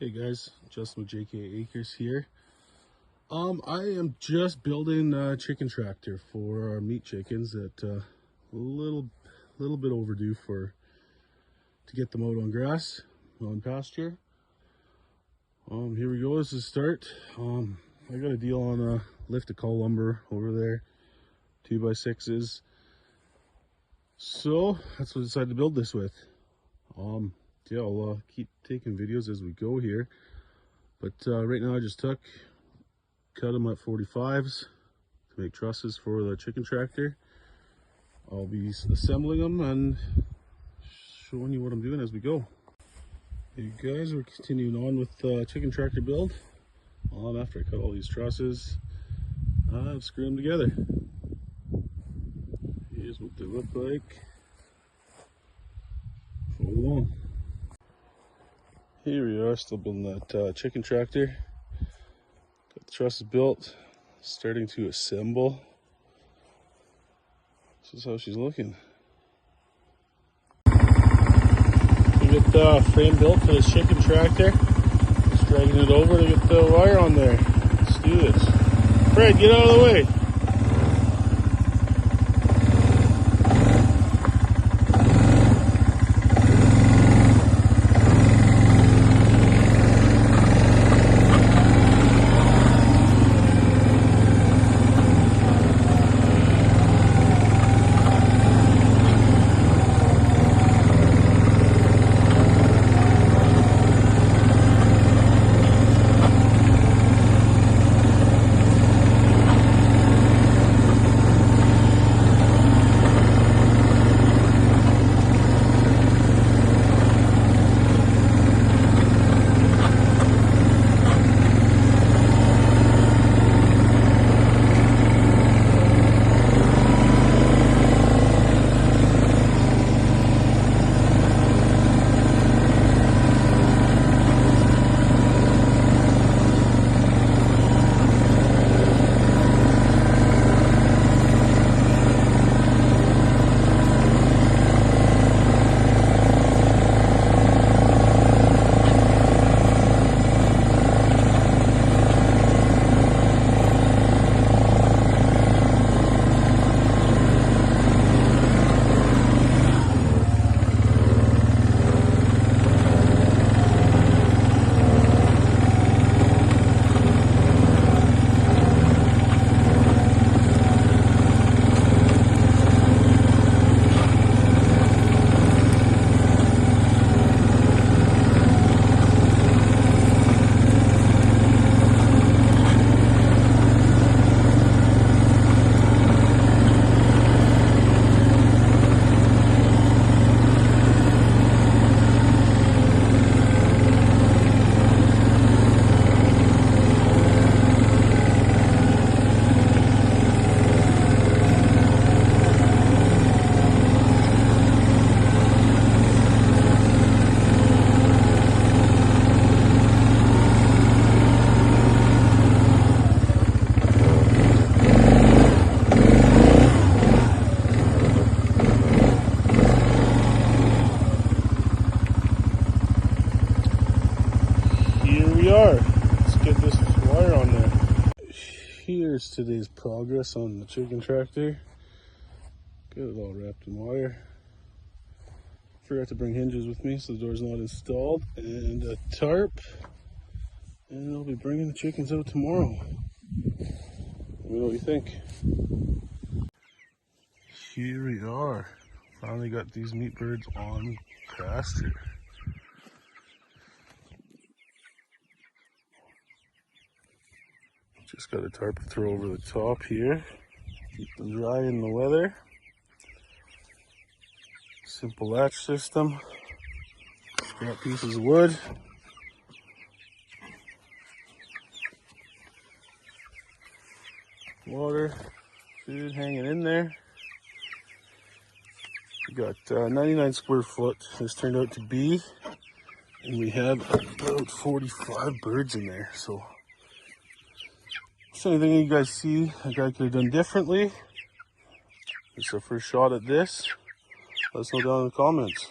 Hey guys, Justin with JK Acres here. I am just building a chicken tractor for our meat chickens that a little bit overdue to get them out on grass, on pasture. Here we go. This is the start. I got a deal on a lift to call lumber over there, 2x6s. So that's what I decided to build this with. Yeah, I'll keep taking videos as we go here, but right now I just cut them at 45s to make trusses for the chicken tractor. I'll be assembling them and showing you what I'm doing as we go. Hey guys, we're continuing on with chicken tractor build. After I cut all these trusses, I've screwed them together. Here's what they look like. Follow on. Here we are, still building that chicken tractor. Got the trusses built, starting to assemble. This is how she's looking. We get the frame built for this chicken tractor. Just dragging it over to get the wire on there. Let's do this. Fred, get out of the way. Let's get this wire on there. Here's today's progress on the chicken tractor. Got it all wrapped in wire. Forgot to bring hinges with me so the door's not installed, and a tarp. And I'll be bringing the chickens out tomorrow. Let me know what you think. Here we are. Finally got these meat birds on pasture. Just got a tarp to throw over the top here. Keep them dry in the weather. Simple latch system. Scrap pieces of wood. Water, food hanging in there. We got 99 square foot. This turned out to be, and we had about 45 birds in there. So anything you guys see I could have done differently? It's our first shot at this. Let us know down in the comments.